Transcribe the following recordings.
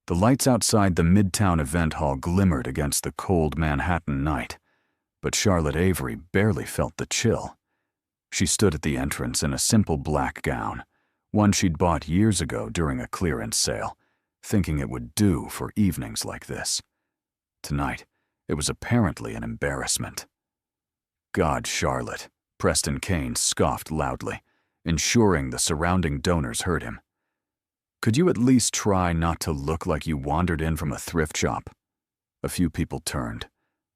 The lights outside the Midtown event hall glimmered against the cold Manhattan night, but Charlotte Avery barely felt the chill. She stood at the entrance in a simple black gown, one she'd bought years ago during a clearance sale, thinking it would do for evenings like this. Tonight, it was apparently an embarrassment. "God, Charlotte," Preston Kane scoffed loudly, ensuring the surrounding donors heard him. "Could you at least try not to look like you wandered in from a thrift shop?" A few people turned.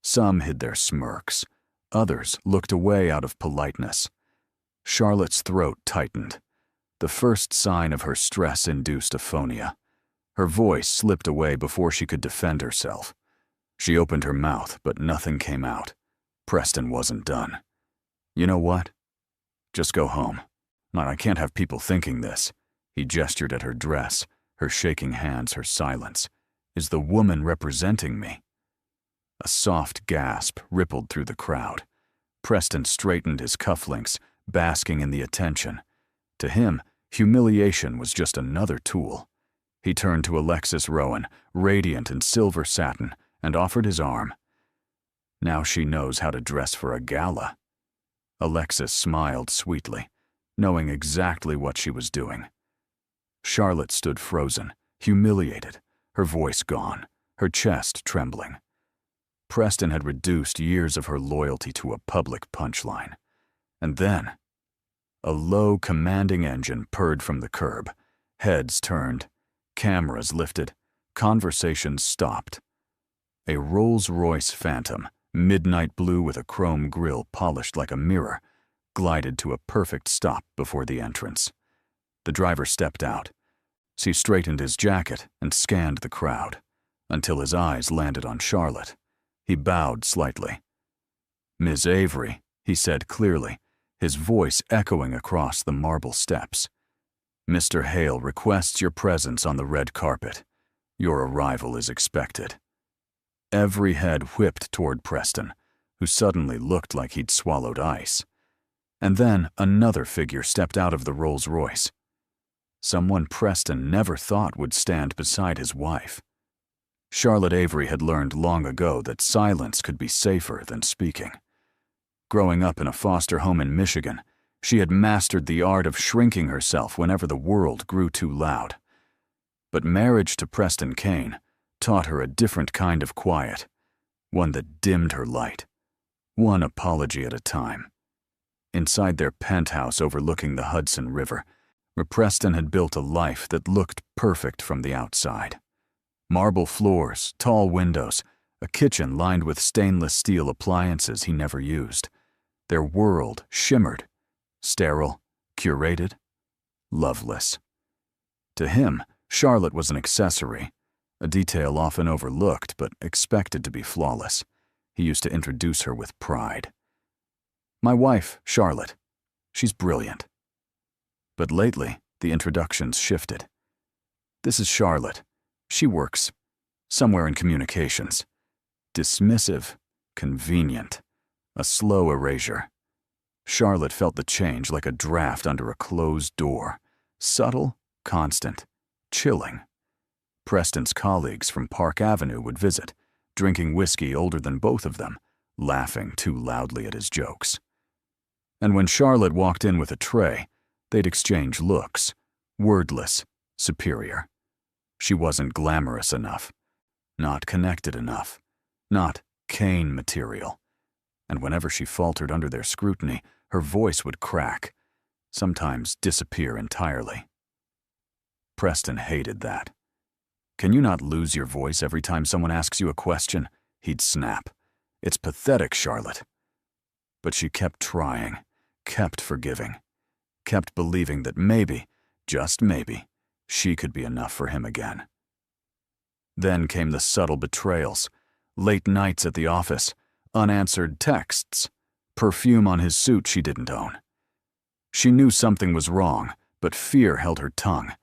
Some hid their smirks. Others looked away out of politeness. Charlotte's throat tightened, the first sign of her stress-induced aphonia. Her voice slipped away before she could defend herself. She opened her mouth, but nothing came out. Preston wasn't done. "You know what? Just go home. I can't have people thinking this." He gestured at her dress, her shaking hands, her silence. "Is the woman representing me?" A soft gasp rippled through the crowd. Preston straightened his cufflinks, basking in the attention. To him, humiliation was just another tool. He turned to Alexis Rowan, radiant in silver satin, and offered his arm. "Now she knows how to dress for a gala." Alexis smiled sweetly, knowing exactly what she was doing. Charlotte stood frozen, humiliated, her voice gone, her chest trembling. Preston had reduced years of her loyalty to a public punchline. And then, a low, commanding engine purred from the curb. Heads turned, cameras lifted, conversations stopped. A Rolls-Royce Phantom, midnight blue with a chrome grille polished like a mirror, glided to a perfect stop before the entrance. The driver stepped out. He straightened his jacket and scanned the crowd, until his eyes landed on Charlotte. He bowed slightly. "Ms. Avery," he said clearly, his voice echoing across the marble steps. "Mr. Hale requests your presence on the red carpet. Your arrival is expected." Every head whipped toward Preston, who suddenly looked like he'd swallowed ice. And then another figure stepped out of the Rolls-Royce. Someone Preston never thought would stand beside his wife. Charlotte Avery had learned long ago that silence could be safer than speaking. Growing up in a foster home in Michigan, she had mastered the art of shrinking herself whenever the world grew too loud. But marriage to Preston Kane taught her a different kind of quiet, one that dimmed her light, one apology at a time. Inside their penthouse overlooking the Hudson River, where Preston had built a life that looked perfect from the outside. Marble floors, tall windows, a kitchen lined with stainless steel appliances he never used. Their world shimmered, sterile, curated, loveless. To him, Charlotte was an accessory, a detail often overlooked but expected to be flawless. He used to introduce her with pride. "My wife, Charlotte. She's brilliant." But lately, the introductions shifted. "This is Charlotte. She works somewhere in communications." Dismissive, convenient, a slow erasure. Charlotte felt the change like a draft under a closed door, subtle, constant, chilling. Preston's colleagues from Park Avenue would visit, drinking whiskey older than both of them, laughing too loudly at his jokes. And when Charlotte walked in with a tray, they'd exchange looks, wordless, superior. She wasn't glamorous enough, not connected enough, not Kane material. And whenever she faltered under their scrutiny, her voice would crack, sometimes disappear entirely. Preston hated that. "Can you not lose your voice every time someone asks you a question?" He'd snap. "It's pathetic, Charlotte." But she kept trying, kept forgiving, kept believing that maybe, just maybe, she could be enough for him again. Then came the subtle betrayals, late nights at the office, unanswered texts, perfume on his suit she didn't own. She knew something was wrong, but fear held her tongue.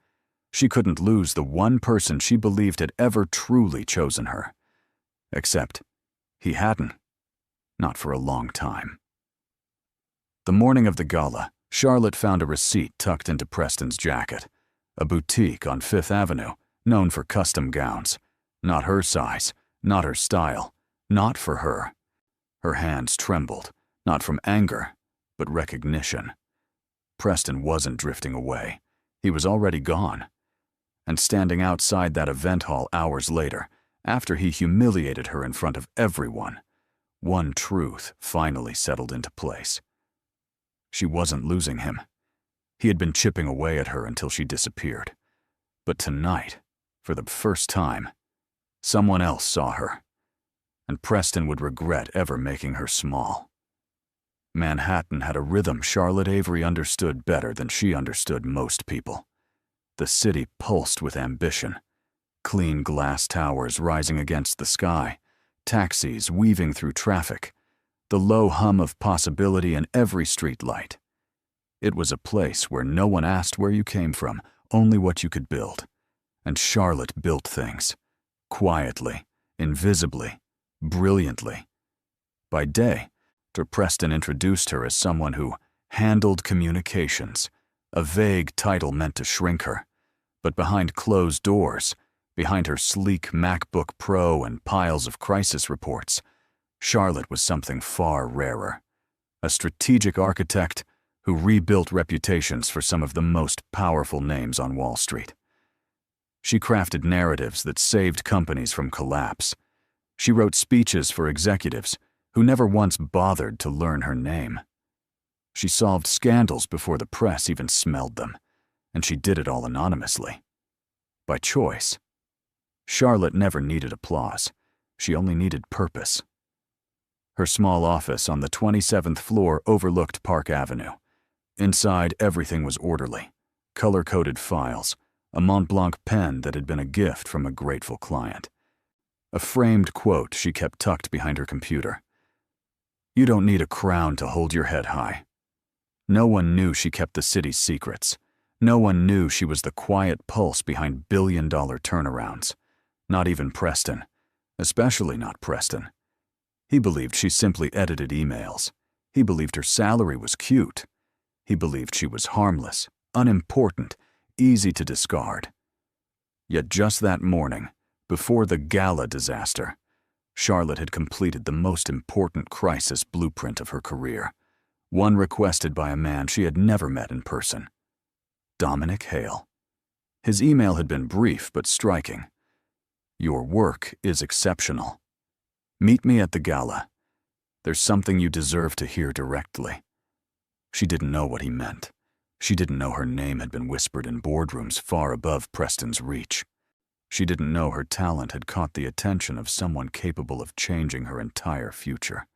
She couldn't lose the one person she believed had ever truly chosen her. Except, he hadn't. Not for a long time. The morning of the gala, Charlotte found a receipt tucked into Preston's jacket. A boutique on Fifth Avenue, known for custom gowns. Not her size, not her style, not for her. Her hands trembled, not from anger, but recognition. Preston wasn't drifting away. He was already gone. And standing outside that event hall hours later, after he humiliated her in front of everyone, one truth finally settled into place. She wasn't losing him. He had been chipping away at her until she disappeared. But tonight, for the first time, someone else saw her, and Preston would regret ever making her small. Manhattan had a rhythm Charlotte Avery understood better than she understood most people. The city pulsed with ambition. Clean glass towers rising against the sky, taxis weaving through traffic, the low hum of possibility in every street light. It was a place where no one asked where you came from, only what you could build. And Charlotte built things. Quietly, invisibly, brilliantly. By day, Preston introduced her as someone who handled communications, a vague title meant to shrink her. But behind closed doors, behind her sleek MacBook Pro and piles of crisis reports, Charlotte was something far rarer. A strategic architect who rebuilt reputations for some of the most powerful names on Wall Street. She crafted narratives that saved companies from collapse. She wrote speeches for executives who never once bothered to learn her name. She solved scandals before the press even smelled them, and she did it all anonymously. By choice. Charlotte never needed applause. She only needed purpose. Her small office on the 27th floor overlooked Park Avenue. Inside, everything was orderly. Color-coded files, a Mont Blanc pen that had been a gift from a grateful client. A framed quote she kept tucked behind her computer. "You don't need a crown to hold your head high." No one knew she kept the city's secrets. No one knew she was the quiet pulse behind billion-dollar turnarounds. Not even Preston. Especially not Preston. He believed she simply edited emails. He believed her salary was cute. He believed she was harmless, unimportant, easy to discard. Yet just that morning, before the gala disaster, Charlotte had completed the most important crisis blueprint of her career, one requested by a man she had never met in person. Dominic Hale. His email had been brief but striking. "Your work is exceptional. Meet me at the gala. There's something you deserve to hear directly." She didn't know what he meant. She didn't know her name had been whispered in boardrooms far above Preston's reach. She didn't know her talent had caught the attention of someone capable of changing her entire future.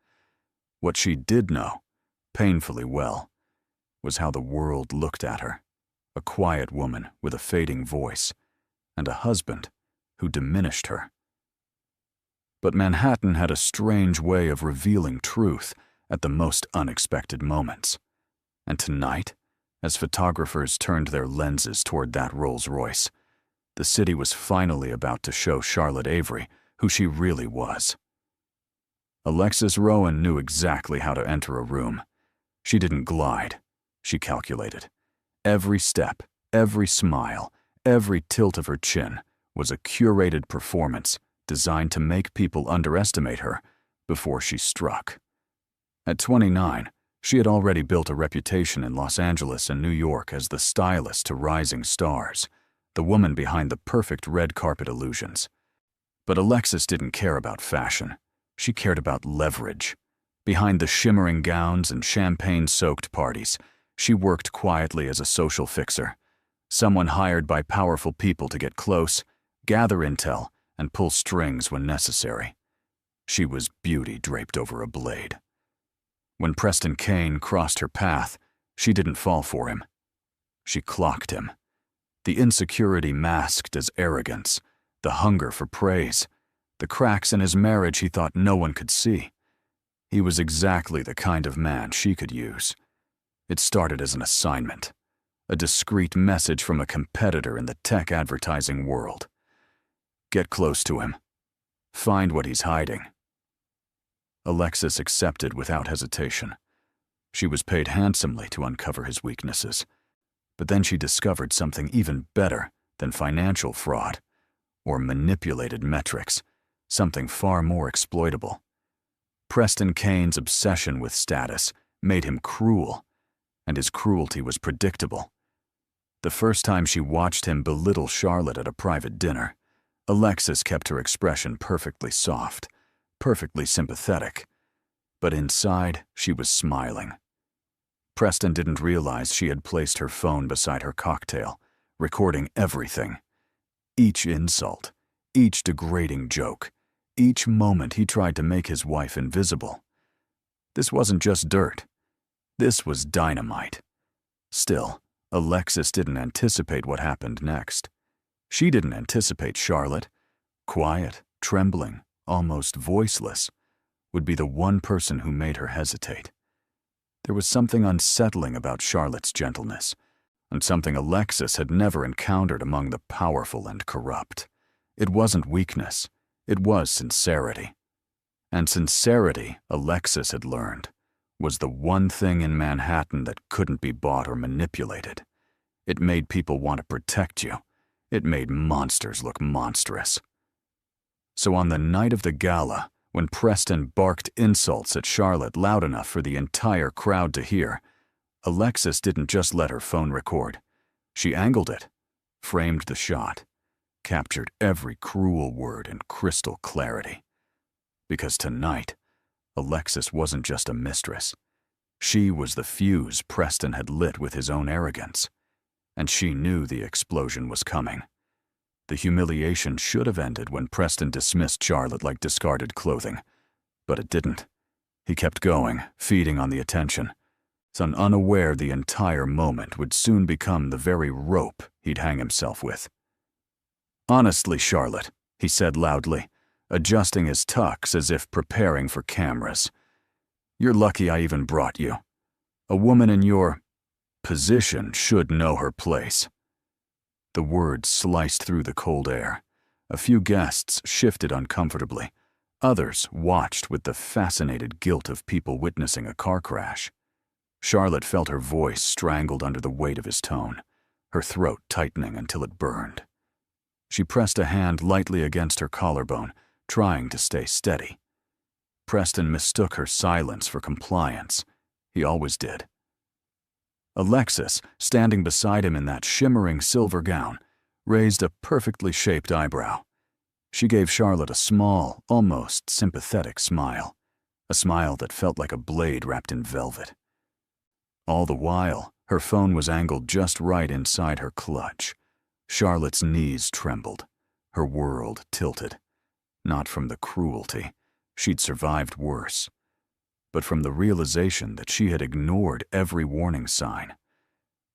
What she did know, painfully well, was how the world looked at her. A quiet woman with a fading voice, and a husband who diminished her. But Manhattan had a strange way of revealing truth at the most unexpected moments. And tonight, as photographers turned their lenses toward that Rolls-Royce, the city was finally about to show Charlotte Avery who she really was. Alexis Rowan knew exactly how to enter a room. She didn't glide. She calculated. Every step, every smile, every tilt of her chin was a curated performance designed to make people underestimate her before she struck. At 29, she had already built a reputation in Los Angeles and New York as the stylist to rising stars, the woman behind the perfect red carpet illusions. But Alexis didn't care about fashion. She cared about leverage. Behind the shimmering gowns and champagne-soaked parties, she worked quietly as a social fixer, someone hired by powerful people to get close, gather intel, and pull strings when necessary. She was beauty draped over a blade. When Preston Kane crossed her path, she didn't fall for him. She clocked him. The insecurity masked as arrogance, the hunger for praise, the cracks in his marriage he thought no one could see. He was exactly the kind of man she could use. It started as an assignment, a discreet message from a competitor in the tech advertising world. Get close to him. Find what he's hiding. Alexis accepted without hesitation. She was paid handsomely to uncover his weaknesses. But then she discovered something even better than financial fraud, or manipulated metrics, something far more exploitable. Preston Kane's obsession with status made him cruel, and his cruelty was predictable. The first time she watched him belittle Charlotte at a private dinner, Alexis kept her expression perfectly soft, perfectly sympathetic, but inside she was smiling. Preston didn't realize she had placed her phone beside her cocktail, recording everything. Each insult, each degrading joke, each moment he tried to make his wife invisible. This wasn't just dirt. This was dynamite. Still, Alexis didn't anticipate what happened next. She didn't anticipate Charlotte, quiet, trembling, almost voiceless, would be the one person who made her hesitate. There was something unsettling about Charlotte's gentleness, and something Alexis had never encountered among the powerful and corrupt. It wasn't weakness, it was sincerity. And sincerity, Alexis had learned, was the one thing in Manhattan that couldn't be bought or manipulated. It made people want to protect you. It made monsters look monstrous. So on the night of the gala, when Preston barked insults at Charlotte loud enough for the entire crowd to hear, Alexis didn't just let her phone record. She angled it, framed the shot, captured every cruel word in crystal clarity. Because tonight, Alexis wasn't just a mistress. She was the fuse Preston had lit with his own arrogance. And she knew the explosion was coming. The humiliation should have ended when Preston dismissed Charlotte like discarded clothing. But it didn't. He kept going, feeding on the attention, unaware the entire moment would soon become the very rope he'd hang himself with. "Honestly, Charlotte," he said loudly, adjusting his tux as if preparing for cameras, "you're lucky I even brought you. A woman in your position should know her place." The words sliced through the cold air. A few guests shifted uncomfortably. Others watched with the fascinated guilt of people witnessing a car crash. Charlotte felt her voice strangled under the weight of his tone, her throat tightening until it burned. She pressed a hand lightly against her collarbone, trying to stay steady. Preston mistook her silence for compliance. He always did. Alexis, standing beside him in that shimmering silver gown, raised a perfectly shaped eyebrow. She gave Charlotte a small, almost sympathetic smile, a smile that felt like a blade wrapped in velvet. All the while, her phone was angled just right inside her clutch. Charlotte's knees trembled, her world tilted. Not from the cruelty, she'd survived worse, but from the realization that she had ignored every warning sign.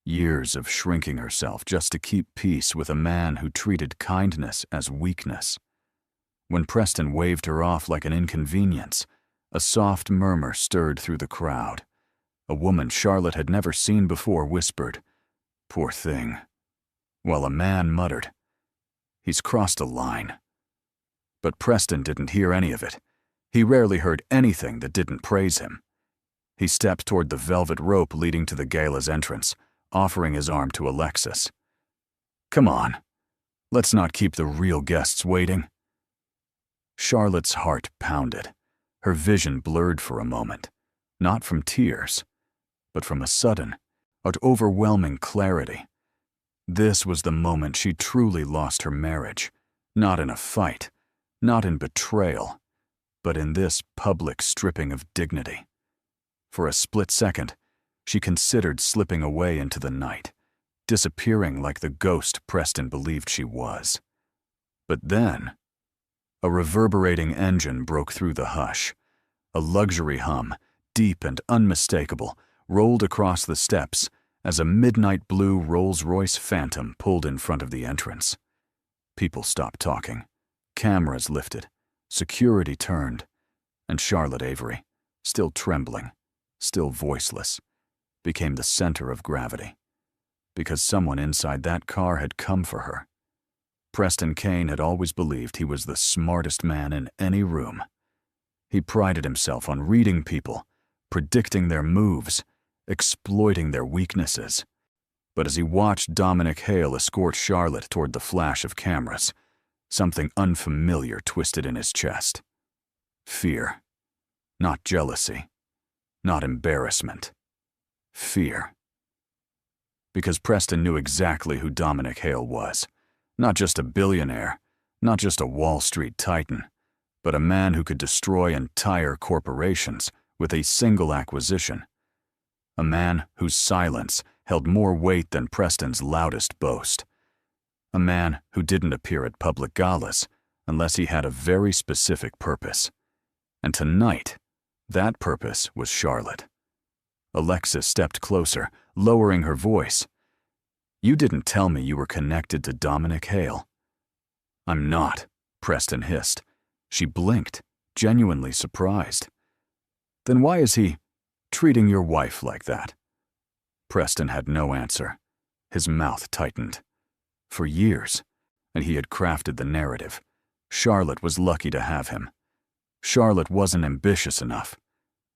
Years of shrinking herself just to keep peace with a man who treated kindness as weakness. When Preston waved her off like an inconvenience, a soft murmur stirred through the crowd. A woman Charlotte had never seen before whispered, "Poor thing," while a man muttered, "He's crossed a line." But Preston didn't hear any of it. He rarely heard anything that didn't praise him. He stepped toward the velvet rope leading to the gala's entrance, offering his arm to Alexis. "Come on, let's not keep the real guests waiting." Charlotte's heart pounded. Her vision blurred for a moment, not from tears, but from a sudden, overwhelming clarity. This was the moment she truly lost her marriage, not in a fight, not in betrayal, but in this public stripping of dignity. For a split second, she considered slipping away into the night, disappearing like the ghost Preston believed she was. But then, a reverberating engine broke through the hush. A luxury hum, deep and unmistakable, rolled across the steps as a midnight blue Rolls-Royce Phantom pulled in front of the entrance. People stopped talking. Cameras lifted. Security turned. And Charlotte Avery, still trembling, still voiceless, became the center of gravity. Because someone inside that car had come for her. Preston Kane had always believed he was the smartest man in any room. He prided himself on reading people, predicting their moves, exploiting their weaknesses. But as he watched Dominic Hale escort Charlotte toward the flash of cameras, Something unfamiliar twisted in his chest. Fear. Not jealousy. Not embarrassment. Fear. Because Preston knew exactly who Dominic Hale was. Not just a billionaire, not just a Wall Street titan, but a man who could destroy entire corporations with a single acquisition. A man whose silence held more weight than Preston's loudest boast. A man who didn't appear at public galas unless he had a very specific purpose. And tonight, that purpose was Charlotte. Alexis stepped closer, lowering her voice. "You didn't tell me you were connected to Dominic Hale." "I'm not," Preston hissed. She blinked, genuinely surprised. "Then why is he treating your wife like that?" Preston had no answer. His mouth tightened. For years, and he had crafted the narrative, Charlotte was lucky to have him. Charlotte wasn't ambitious enough.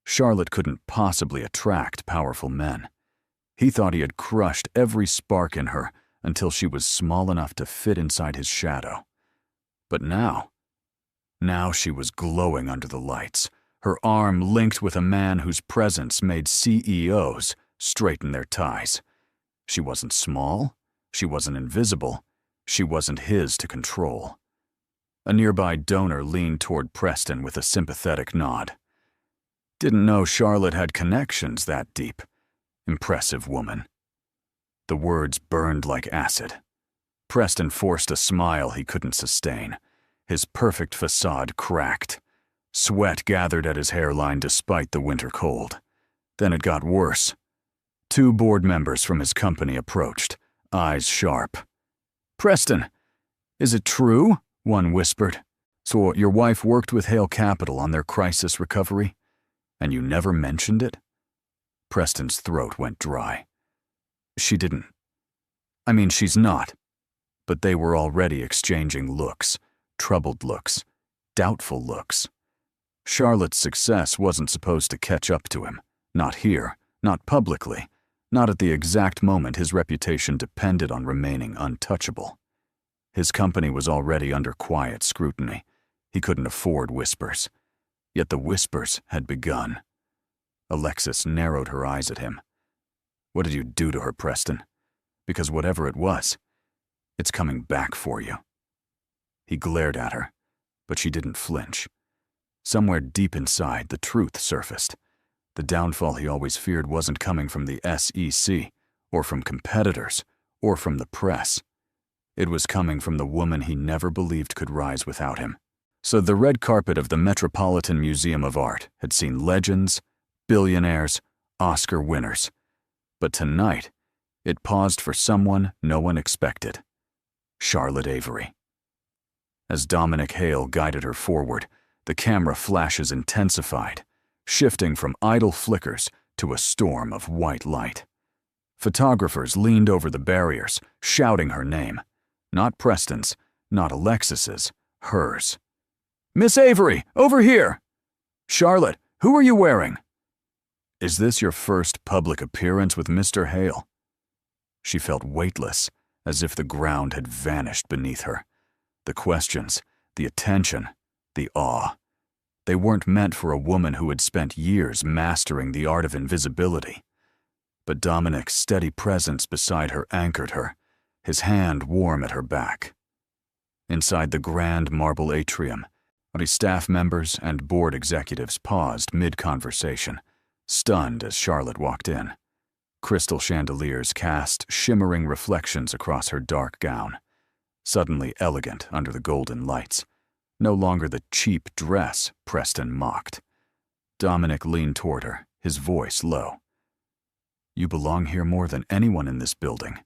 Charlotte couldn't possibly attract powerful men. He thought he had crushed every spark in her until she was small enough to fit inside his shadow. But now she was glowing under the lights, her arm linked with a man whose presence made CEOs straighten their ties. She wasn't small, she wasn't invisible, she wasn't his to control. A nearby donor leaned toward Preston with a sympathetic nod. Didn't know Charlotte had connections that deep. Impressive woman. The words burned like acid. Preston forced a smile he couldn't sustain. His perfect facade cracked. Sweat gathered at his hairline despite the winter cold. Then it got worse. 2 board members from his company approached, eyes sharp. "Preston, is it true?" one whispered. "So your wife worked with Hale Capital on their crisis recovery? And you never mentioned it?" Preston's throat went dry. "She didn't. I mean, she's not." But they were already exchanging looks, troubled looks, doubtful looks. Charlotte's success wasn't supposed to catch up to him. Not here, not publicly, not at the exact moment his reputation depended on remaining untouchable. His company was already under quiet scrutiny. He couldn't afford whispers. Yet the whispers had begun. Alexis narrowed her eyes at him. "What did you do to her, Preston? Because whatever it was, it's coming back for you." He glared at her, but she didn't flinch. Somewhere deep inside, the truth surfaced. The downfall he always feared wasn't coming from the SEC, or from competitors, or from the press. It was coming from the woman he never believed could rise without him. So the red carpet of the Metropolitan Museum of Art had seen legends, billionaires, Oscar winners. But tonight, it paused for someone no one expected. Charlotte Avery. As Dominic Hale guided her forward, the camera flashes intensified, shifting from idle flickers to a storm of white light. Photographers leaned over the barriers, shouting her name. Not Preston's, not Alexis's, hers. "Miss Avery, over here!" "Charlotte, who are you wearing?" "Is this your first public appearance with Mr. Hale?" She felt weightless, as if the ground had vanished beneath her. The questions, the attention, the awe. They weren't meant for a woman who had spent years mastering the art of invisibility. But Dominic's steady presence beside her anchored her, his hand warm at her back. Inside the grand marble atrium, staff members and board executives paused mid-conversation, stunned as Charlotte walked in. Crystal chandeliers cast shimmering reflections across her dark gown, suddenly elegant under the golden lights. No longer the cheap dress Preston mocked. Dominic leaned toward her, his voice low. "You belong here more than anyone in this building."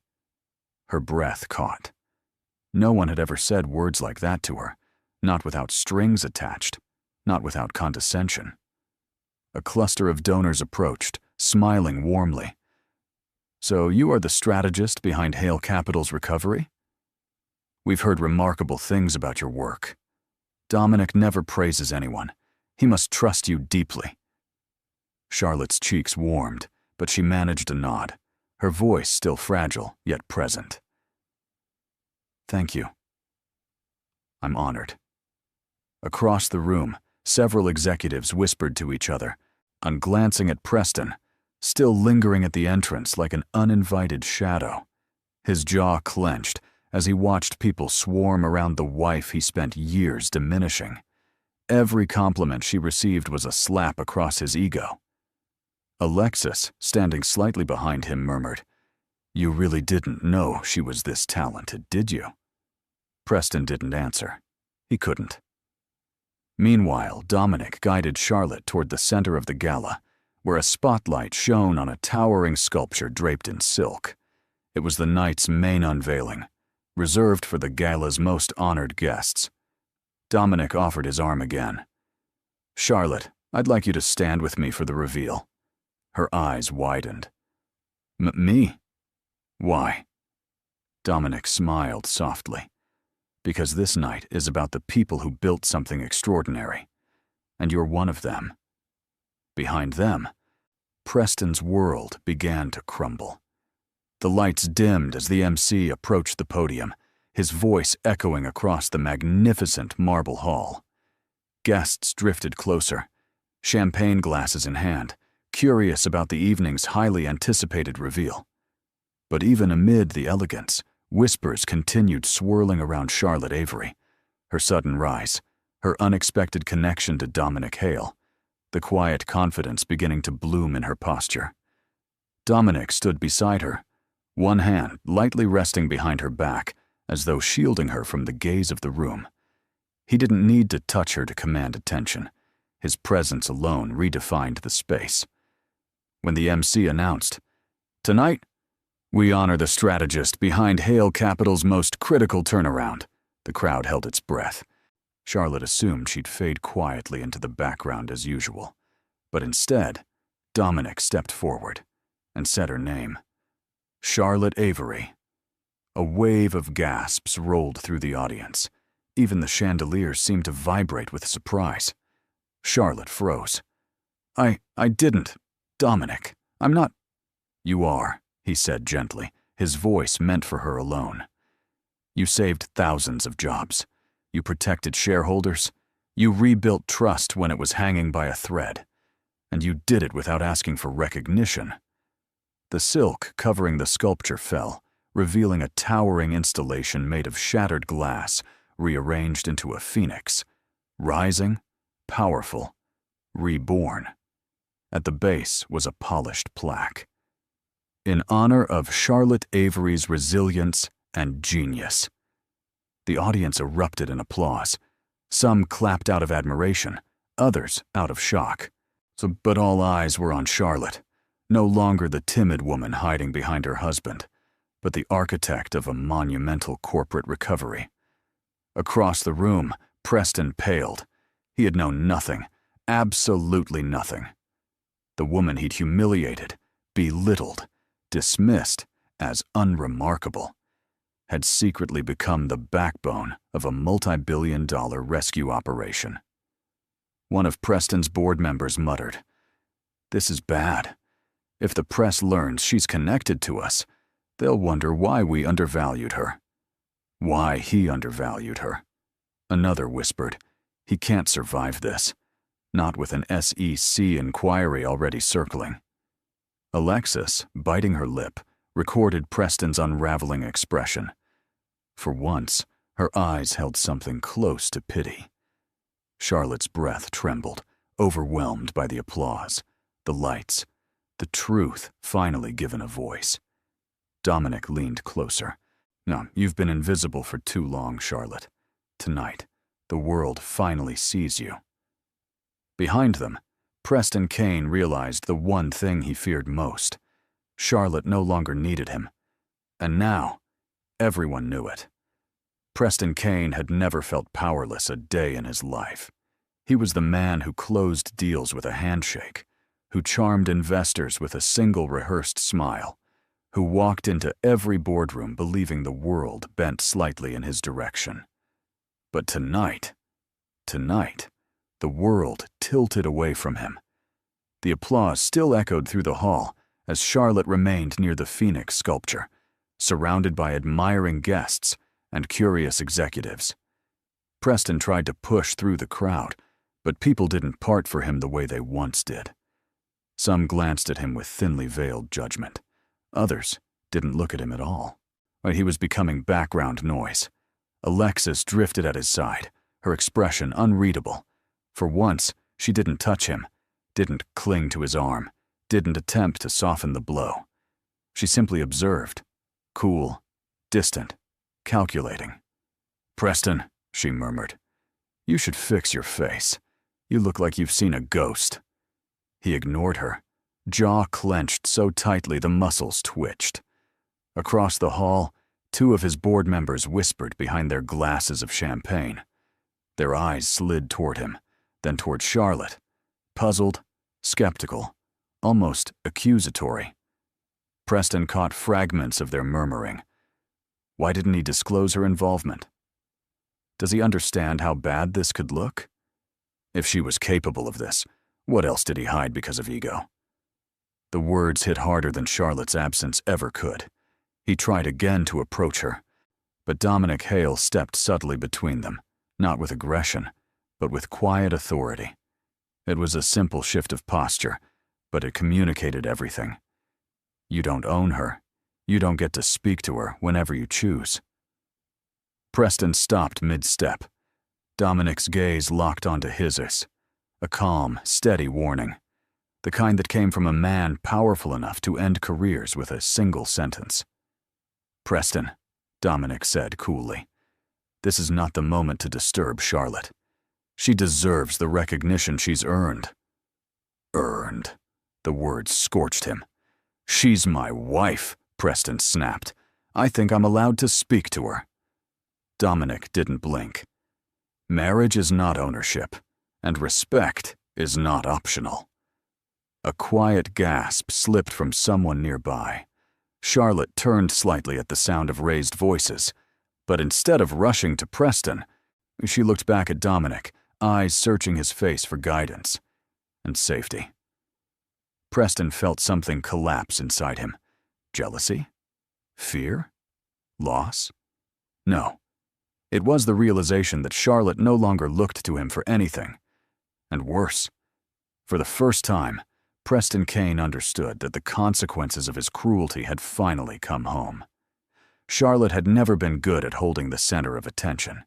Her breath caught. No one had ever said words like that to her, not without strings attached, not without condescension. A cluster of donors approached, smiling warmly. "So you are the strategist behind Hale Capital's recovery? We've heard remarkable things about your work. Dominic never praises anyone. He must trust you deeply." Charlotte's cheeks warmed, but she managed a nod, her voice still fragile, yet present. "Thank you. I'm honored." Across the room, several executives whispered to each other, and glancing at Preston, still lingering at the entrance like an uninvited shadow. His jaw clenched as he watched people swarm around the wife he spent years diminishing. Every compliment she received was a slap across his ego. Alexis, standing slightly behind him, murmured, "You really didn't know she was this talented, did you?" Preston didn't answer. He couldn't. Meanwhile, Dominic guided Charlotte toward the center of the gala, where a spotlight shone on a towering sculpture draped in silk. It was the night's main unveiling, reserved for the gala's most honored guests. Dominic offered his arm again. "Charlotte, I'd like you to stand with me for the reveal." Her eyes widened. Me? Why?" Dominic smiled softly. "Because this night is about the people who built something extraordinary, and you're one of them." Behind them, Preston's world began to crumble. The lights dimmed as the MC approached the podium, his voice echoing across the magnificent marble hall. Guests drifted closer, champagne glasses in hand, curious about the evening's highly anticipated reveal. But even amid the elegance, whispers continued swirling around Charlotte Avery, her sudden rise, her unexpected connection to Dominic Hale, the quiet confidence beginning to bloom in her posture. Dominic stood beside her, one hand lightly resting behind her back, as though shielding her from the gaze of the room. He didn't need to touch her to command attention. His presence alone redefined the space. When the MC announced, "Tonight, we honor the strategist behind Hale Capital's most critical turnaround," the crowd held its breath. Charlotte assumed she'd fade quietly into the background as usual. But instead, Dominic stepped forward and said her name. Charlotte Avery. A wave of gasps rolled through the audience. Even the chandeliers seemed to vibrate with surprise. Charlotte froze. I didn't. Dominic, I'm not." "You are," he said gently, his voice meant for her alone. "You saved thousands of jobs. You protected shareholders. You rebuilt trust when it was hanging by a thread. And you did it without asking for recognition." The silk covering the sculpture fell, revealing a towering installation made of shattered glass, rearranged into a phoenix, rising, powerful, reborn. At the base was a polished plaque. "In honor of Charlotte Avery's resilience and genius." The audience erupted in applause. Some clapped out of admiration, others out of shock. But all eyes were on Charlotte, no longer the timid woman hiding behind her husband, but the architect of a monumental corporate recovery. Across the room, Preston paled. He had known nothing, absolutely nothing. The woman he'd humiliated, belittled, dismissed as unremarkable, had secretly become the backbone of a multi-billion-dollar rescue operation. One of Preston's board members muttered, "This is bad. If the press learns she's connected to us, they'll wonder why we undervalued her. Why he undervalued her." Another whispered, "He can't survive this. Not with an SEC inquiry already circling." Alexis, biting her lip, recorded Preston's unraveling expression. For once, her eyes held something close to pity. Charlotte's breath trembled, overwhelmed by the applause, the lights, the truth finally given a voice. Dominic leaned closer. "No, you've been invisible for too long, Charlotte. Tonight, the world finally sees you." Behind them, Preston Kane realized the one thing he feared most. Charlotte no longer needed him. And now, everyone knew it. Preston Kane had never felt powerless a day in his life. He was the man who closed deals with a handshake, who charmed investors with a single rehearsed smile, who walked into every boardroom believing the world bent slightly in his direction. But tonight, the world tilted away from him. The applause still echoed through the hall as Charlotte remained near the Phoenix sculpture, surrounded by admiring guests and curious executives. Preston tried to push through the crowd, but people didn't part for him the way they once did. Some glanced at him with thinly veiled judgment. Others didn't look at him at all. He was becoming background noise. Alexis drifted at his side, her expression unreadable. For once, she didn't touch him, didn't cling to his arm, didn't attempt to soften the blow. She simply observed, cool, distant, calculating. "Preston," she murmured, "you should fix your face. You look like you've seen a ghost." He ignored her, jaw clenched so tightly the muscles twitched. Across the hall, two of his board members whispered behind their glasses of champagne. Their eyes slid toward him, then toward Charlotte, puzzled, skeptical, almost accusatory. Preston caught fragments of their murmuring. Why didn't he disclose her involvement? Does he understand how bad this could look? If she was capable of this, what else did he hide because of ego? The words hit harder than Charlotte's absence ever could. He tried again to approach her, but Dominic Hale stepped subtly between them, not with aggression, but with quiet authority. It was a simple shift of posture, but it communicated everything. You don't own her. You don't get to speak to her whenever you choose. Preston stopped mid-step. Dominic's gaze locked onto his, a calm, steady warning, the kind that came from a man powerful enough to end careers with a single sentence. "Preston," Dominic said coolly, "this is not the moment to disturb Charlotte. She deserves the recognition she's earned." Earned. The words scorched him. "She's my wife," Preston snapped. "I think I'm allowed to speak to her." Dominic didn't blink. Marriage is not ownership, and respect is not optional. A quiet gasp slipped from someone nearby. Charlotte turned slightly at the sound of raised voices, but instead of rushing to Preston, she looked back at Dominic, eyes searching his face for guidance and safety. Preston felt something collapse inside him. Jealousy? Fear? Loss? No. It was the realization that Charlotte no longer looked to him for anything. And worse, for the first time, Preston Kane understood that the consequences of his cruelty had finally come home. Charlotte had never been good at holding the center of attention.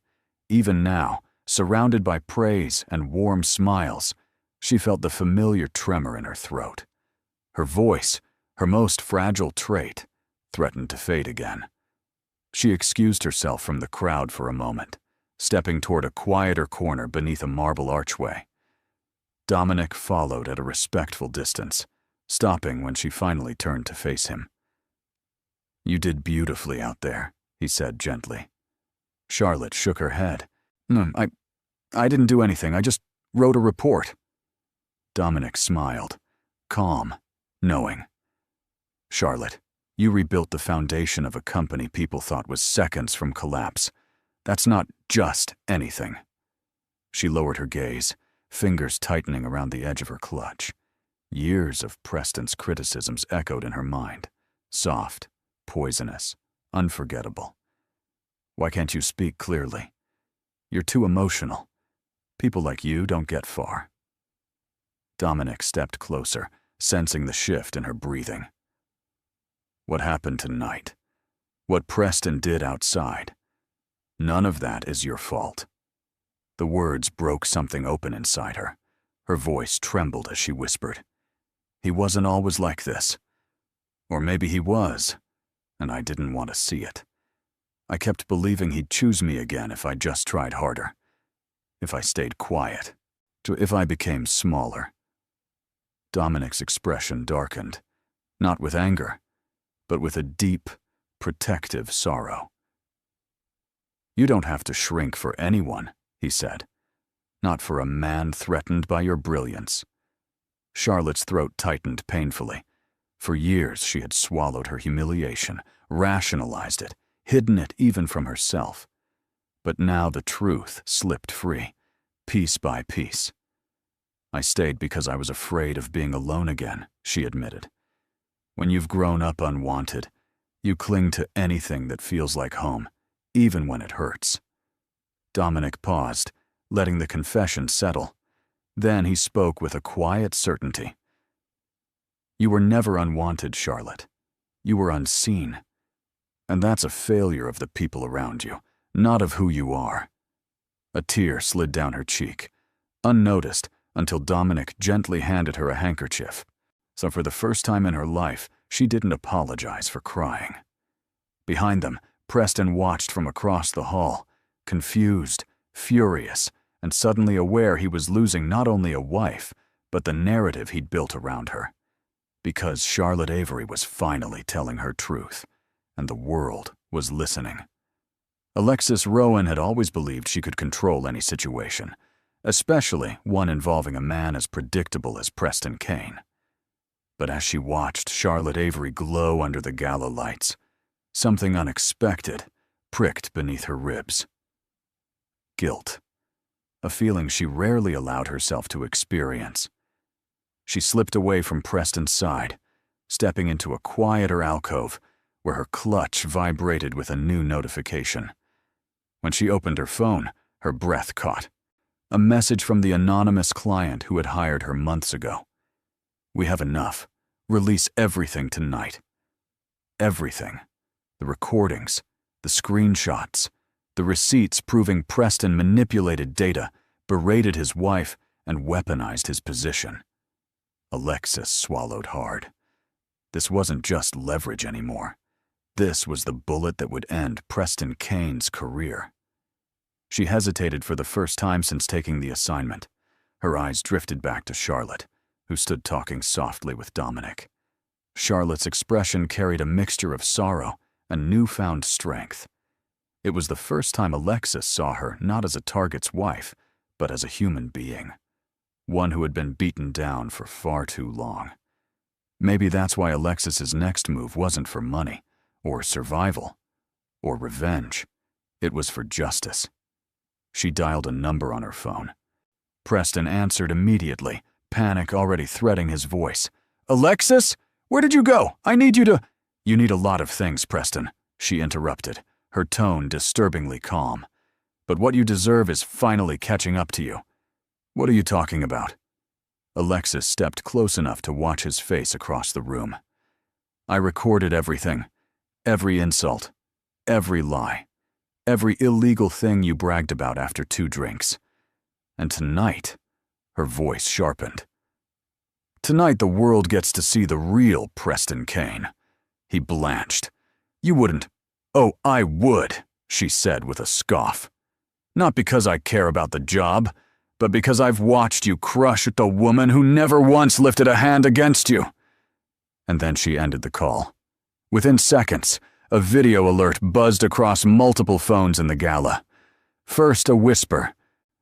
Even now, surrounded by praise and warm smiles, she felt the familiar tremor in her throat. Her voice, her most fragile trait, threatened to fade again. She excused herself from the crowd for a moment, stepping toward a quieter corner beneath a marble archway. Dominic followed at a respectful distance, stopping when she finally turned to face him. "You did beautifully out there," he said gently. Charlotte shook her head. "No, I didn't do anything. I just wrote a report." Dominic smiled, calm, knowing. "Charlotte, you rebuilt the foundation of a company people thought was seconds from collapse. That's not just anything." She lowered her gaze, fingers tightening around the edge of her clutch. Years of Preston's criticisms echoed in her mind, soft, poisonous, unforgettable. "Why can't you speak clearly? You're too emotional. People like you don't get far." Dominic stepped closer, sensing the shift in her breathing. "What happened tonight? What Preston did outside? None of that is your fault." The words broke something open inside her. Her voice trembled as she whispered, "He wasn't always like this. Or maybe he was, and I didn't want to see it. I kept believing he'd choose me again if I just tried harder. If I stayed quiet. If I became smaller." Dominic's expression darkened, not with anger, but with a deep, protective sorrow. "You don't have to shrink for anyone," he said. "Not for a man threatened by your brilliance." Charlotte's throat tightened painfully. For years she had swallowed her humiliation, rationalized it, hidden it even from herself. But now the truth slipped free, piece by piece. "I stayed because I was afraid of being alone again," she admitted. "When you've grown up unwanted, you cling to anything that feels like home, even when it hurts." Dominic paused, letting the confession settle. Then he spoke with a quiet certainty. You were never unwanted, Charlotte. You were unseen. And that's a failure of the people around you, not of who you are. A tear slid down her cheek, unnoticed until Dominic gently handed her a handkerchief. So for the first time in her life, she didn't apologize for crying. Behind them, Preston watched from across the hall, confused, furious, and suddenly aware he was losing not only a wife, but the narrative he'd built around her. Because Charlotte Avery was finally telling her truth, and the world was listening. Alexis Rowan had always believed she could control any situation, especially one involving a man as predictable as Preston Kane. But as she watched Charlotte Avery glow under the gala lights, something unexpected pricked beneath her ribs. Guilt. A feeling she rarely allowed herself to experience. She slipped away from Preston's side, stepping into a quieter alcove where her clutch vibrated with a new notification. When she opened her phone, her breath caught. A message from the anonymous client who had hired her months ago. We have enough. Release everything tonight. Everything. The recordings, the screenshots, the receipts proving Preston manipulated data, berated his wife, and weaponized his position. Alexis swallowed hard. This wasn't just leverage anymore. This was the bullet that would end Preston Kane's career. She hesitated for the first time since taking the assignment. Her eyes drifted back to Charlotte, who stood talking softly with Dominic. Charlotte's expression carried a mixture of sorrow and newfound strength. It was the first time Alexis saw her not as a target's wife, but as a human being. One who had been beaten down for far too long. Maybe that's why Alexis's next move wasn't for money, or survival, or revenge. It was for justice. She dialed a number on her phone. Preston answered immediately, panic already threading his voice. "Alexis? Where did you go? I need you to—" "You need a lot of things, Preston," she interrupted, her tone disturbingly calm. "But what you deserve is finally catching up to you." "What are you talking about?" Alexis stepped close enough to watch his face across the room. "I recorded everything. Every insult. Every lie. Every illegal thing you bragged about after 2 drinks. And tonight," her voice sharpened, "tonight the world gets to see the real Preston Kane." He blanched. "You wouldn't—" "Oh, I would," she said with a scoff. "Not because I care about the job, but because I've watched you crush the woman who never once lifted a hand against you." And then she ended the call. Within seconds, a video alert buzzed across multiple phones in the gala. First a whisper,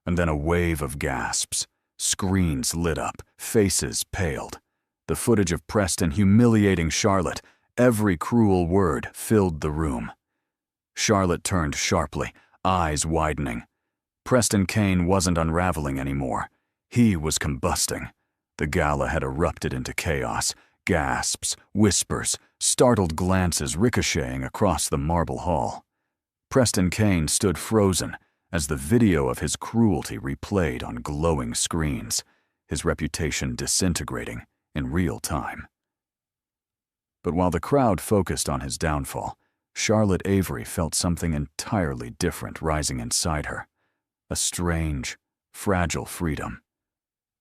and then a wave of gasps. Screens lit up, faces paled. The footage of Preston humiliating Charlotte, every cruel word filled the room. Charlotte turned sharply, eyes widening. Preston Kane wasn't unraveling anymore. He was combusting. The gala had erupted into chaos. Gasps, whispers, startled glances ricocheting across the marble hall. Preston Kane stood frozen as the video of his cruelty replayed on glowing screens, his reputation disintegrating in real time. But while the crowd focused on his downfall, Charlotte Avery felt something entirely different rising inside her. A strange, fragile freedom.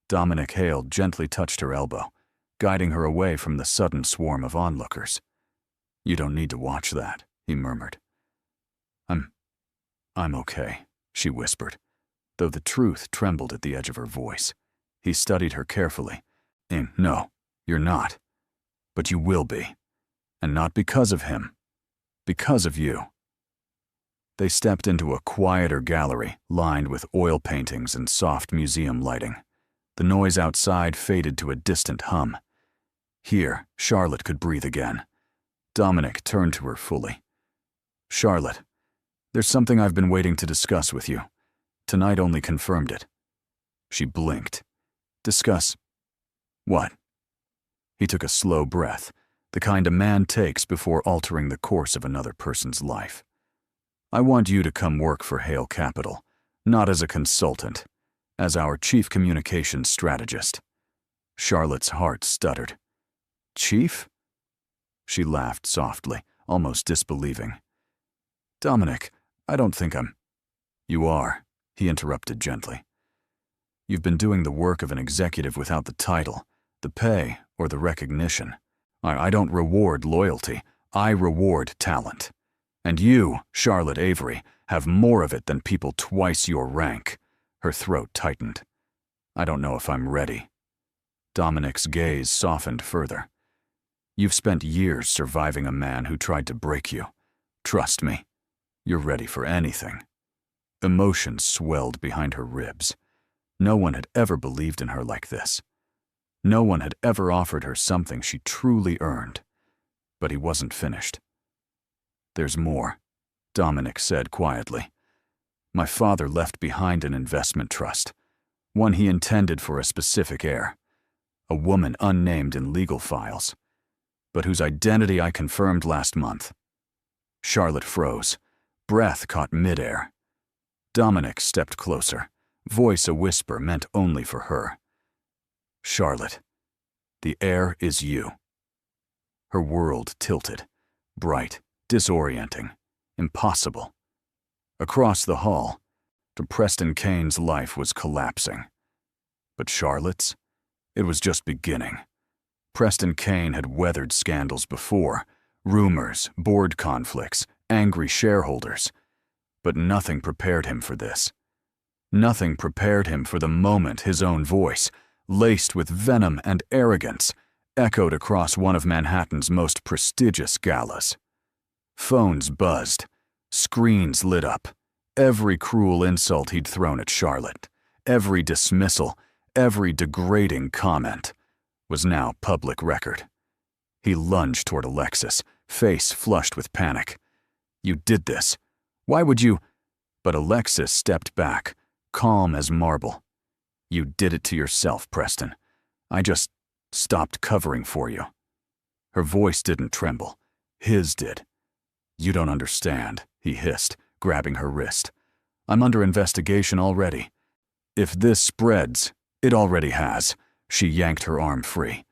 Dominic Hale gently touched her elbow, guiding her away from the sudden swarm of onlookers. "You don't need to watch that," he murmured. I'm okay," she whispered, though the truth trembled at the edge of her voice. He studied her carefully. "No, you're not. But you will be. And not because of him. Because of you." They stepped into a quieter gallery lined with oil paintings and soft museum lighting. The noise outside faded to a distant hum. Here, Charlotte could breathe again. Dominic turned to her fully. "Charlotte, there's something I've been waiting to discuss with you. Tonight only confirmed it." She blinked. "Discuss what?" He took a slow breath, the kind a man takes before altering the course of another person's life. "I want you to come work for Hale Capital, Not as a consultant, as our chief communications strategist. Charlotte's heart stuttered. Chief? She laughed softly, almost disbelieving. Dominic, I don't think I'm... You are, he interrupted gently. You've been doing the work of an executive without the title, the pay, or the recognition. I don't reward loyalty, I reward talent. And you, Charlotte Avery, have more of it than people twice your rank. Her throat tightened. I don't know if I'm ready. Dominic's gaze softened further. You've spent years surviving a man who tried to break you. Trust me, you're ready for anything. Emotion swelled behind her ribs. No one had ever believed in her like this. No one had ever offered her something she truly earned. But he wasn't finished. There's more, Dominic said quietly. My father left behind an investment trust, one he intended for a specific heir, a woman unnamed in legal files, but whose identity I confirmed last month. Charlotte froze. Breath caught midair. Dominic stepped closer, voice a whisper meant only for her. Charlotte, the heir is you. Her world tilted, bright, disorienting, impossible. Across the hall, to Preston Kane's life was collapsing. But Charlotte's? It was just beginning. Preston Kane had weathered scandals before, rumors, board conflicts, angry shareholders. But nothing prepared him for this. Nothing prepared him for the moment his own voice, laced with venom and arrogance, echoed across one of Manhattan's most prestigious galas. Phones buzzed. Screens lit up. Every cruel insult he'd thrown at Charlotte, every dismissal, every degrading comment, was now public record. He lunged toward Alexis, face flushed with panic. You did this. Why would you? But Alexis stepped back, calm as marble. You did it to yourself, Preston. I just stopped covering for you. Her voice didn't tremble. His did. You don't understand, he hissed, grabbing her wrist. I'm under investigation already. If this spreads, it already has. She yanked her arm free.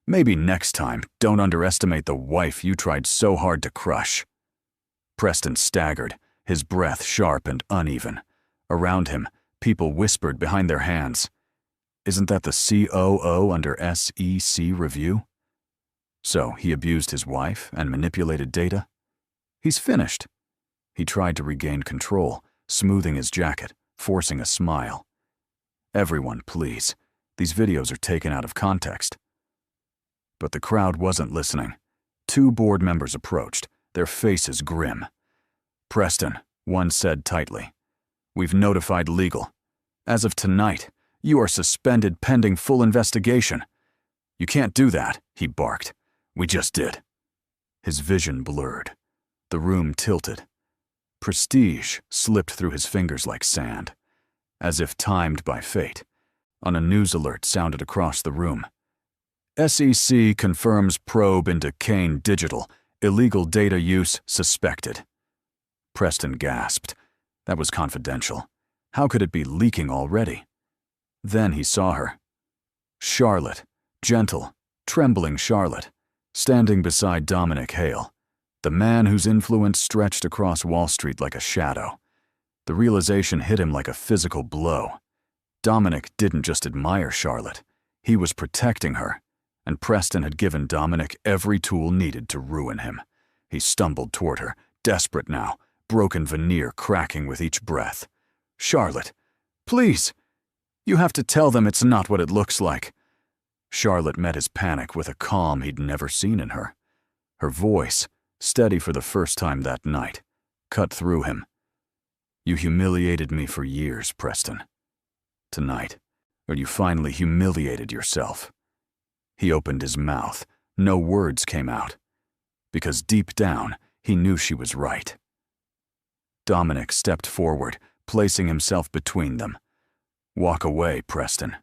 Maybe next time, don't underestimate the wife you tried so hard to crush. Preston staggered, his breath sharp and uneven. Around him, people whispered behind their hands. Isn't that the COO under SEC review? So he abused his wife and manipulated data? He's finished. He tried to regain control, smoothing his jacket, forcing a smile. Everyone, please. These videos are taken out of context. But the crowd wasn't listening. 2 board members approached, their faces grim. Preston, one said tightly. We've notified legal. As of tonight, you are suspended pending full investigation. You can't do that, he barked. We just did. His vision blurred. The room tilted. Prestige slipped through his fingers like sand. As if timed by fate, a news alert sounded across the room. SEC confirms probe into Kane Digital. Illegal data use suspected. Preston gasped. That was confidential. How could it be leaking already? Then he saw her. Charlotte, gentle, trembling Charlotte, standing beside Dominic Hale, the man whose influence stretched across Wall Street like a shadow. The realization hit him like a physical blow. Dominic didn't just admire Charlotte. He was protecting her, and Preston had given Dominic every tool needed to ruin him. He stumbled toward her, desperate now, broken veneer cracking with each breath. Charlotte, please! You have to tell them it's not what it looks like. Charlotte met his panic with a calm he'd never seen in her. Her voice, steady for the first time that night, cut through him. You humiliated me for years, Preston. Tonight, or you finally humiliated yourself. He opened his mouth. No words came out. Because deep down, he knew she was right. Dominic stepped forward, placing himself between them. Walk away, Preston.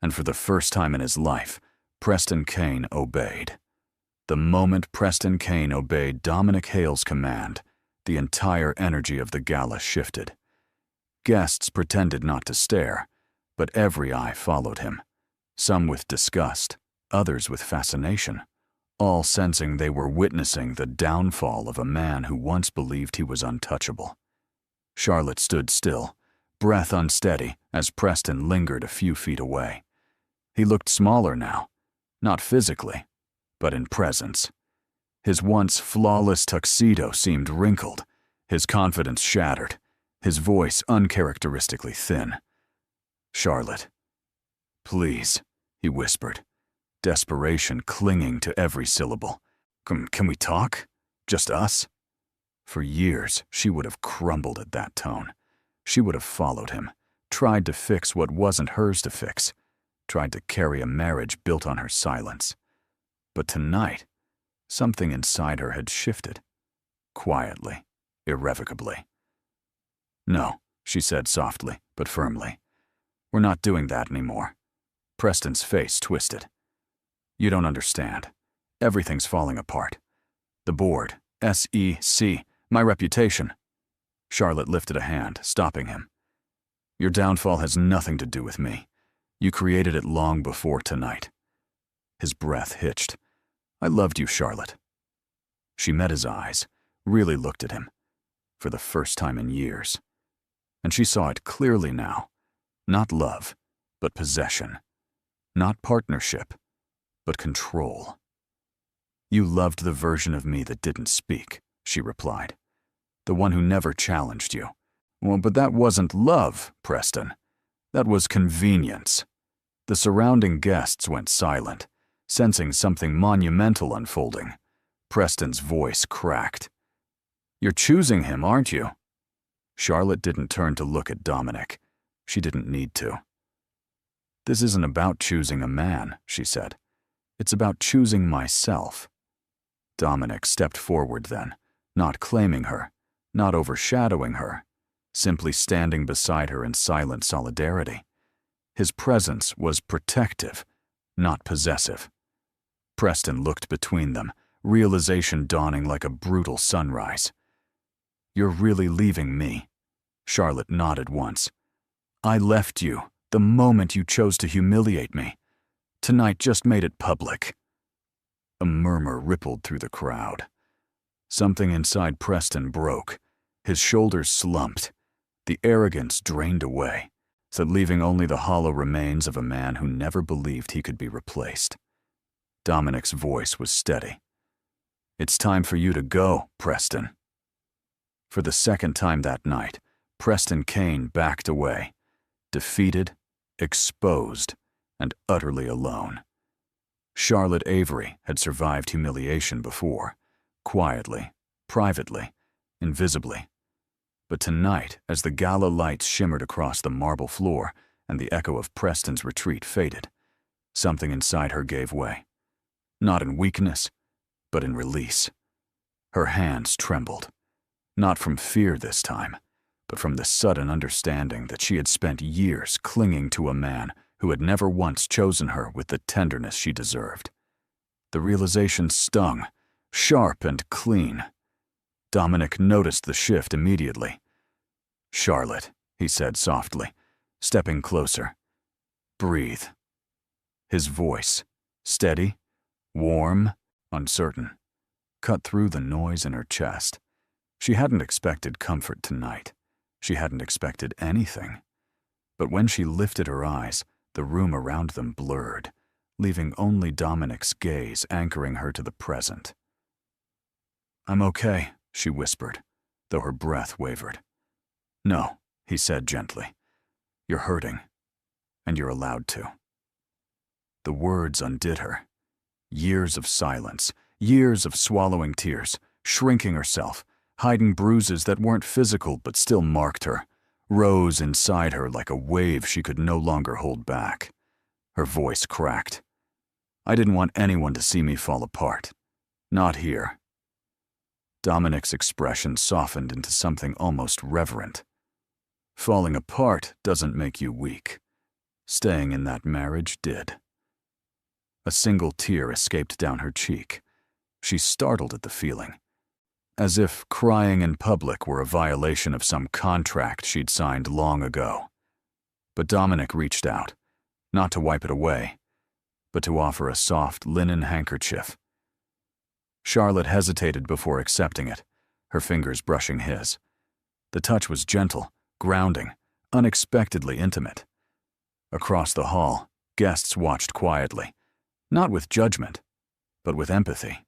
And for the first time in his life, Preston Kane obeyed. The moment Preston Kane obeyed Dominic Hale's command, the entire energy of the gala shifted. Guests pretended not to stare, but every eye followed him, some with disgust, others with fascination, all sensing they were witnessing the downfall of a man who once believed he was untouchable. Charlotte stood still, breath unsteady, as Preston lingered a few feet away. He looked smaller now, not physically, but in presence. His once flawless tuxedo seemed wrinkled, his confidence shattered, his voice uncharacteristically thin. "Charlotte, please," he whispered, desperation clinging to every syllable. Can we talk? Just us?" For years, she would have crumbled at that tone. She would have followed him, tried to fix what wasn't hers to fix, tried to carry a marriage built on her silence. But tonight, something inside her had shifted. Quietly, irrevocably. "No," she said softly, but firmly. "We're not doing that anymore." Preston's face twisted. "You don't understand. Everything's falling apart. The board, SEC, my reputation." Charlotte lifted a hand, stopping him. "Your downfall has nothing to do with me. You created it long before tonight." His breath hitched. "I loved you, Charlotte." She met his eyes, really looked at him, for the first time in years. And she saw it clearly now. Not love, but possession. Not partnership, but control. "You loved the version of me that didn't speak," she replied. "The one who never challenged you." "Well, but that wasn't love, Preston. That was convenience." The surrounding guests went silent, sensing something monumental unfolding. Preston's voice cracked. "You're choosing him, aren't you?" Charlotte didn't turn to look at Dominic. She didn't need to. "This isn't about choosing a man," she said. "It's about choosing myself." Dominic stepped forward then, not claiming her, not overshadowing her, simply standing beside her in silent solidarity. His presence was protective, not possessive. Preston looked between them, realization dawning like a brutal sunrise. "You're really leaving me?" Charlotte nodded once. "I left you the moment you chose to humiliate me. Tonight just made it public." A murmur rippled through the crowd. Something inside Preston broke. His shoulders slumped. The arrogance drained away, so leaving only the hollow remains of a man who never believed he could be replaced. Dominic's voice was steady. "It's time for you to go, Preston." For the second time that night, Preston Kane backed away, defeated, exposed, and utterly alone. Charlotte Avery had survived humiliation before, quietly, privately, invisibly. But tonight, as the gala lights shimmered across the marble floor and the echo of Preston's retreat faded, something inside her gave way. Not in weakness, but in release. Her hands trembled, not from fear this time, but from the sudden understanding that she had spent years clinging to a man who had never once chosen her with the tenderness she deserved. The realization stung, sharp and clean. Dominic noticed the shift immediately. "Charlotte," he said softly, stepping closer. "Breathe." His voice, steady, warm, uncertain, cut through the noise in her chest. She hadn't expected comfort tonight. She hadn't expected anything. But when she lifted her eyes, the room around them blurred, leaving only Dominic's gaze anchoring her to the present. "I'm okay," she whispered, though her breath wavered. "No," he said gently. "You're hurting, and you're allowed to." The words undid her. Years of silence, years of swallowing tears, shrinking herself, hiding bruises that weren't physical but still marked her, rose inside her like a wave she could no longer hold back. Her voice cracked. "I didn't want anyone to see me fall apart. Not here." Dominic's expression softened into something almost reverent. "Falling apart doesn't make you weak. Staying in that marriage did." A single tear escaped down her cheek. She startled at the feeling. as if crying in public were a violation of some contract she'd signed long ago. But Dominic reached out, not to wipe it away, but to offer a soft linen handkerchief. Charlotte hesitated before accepting it, her fingers brushing his. The touch was gentle, grounding, unexpectedly intimate. Across the hall, guests watched quietly, not with judgment, but with empathy.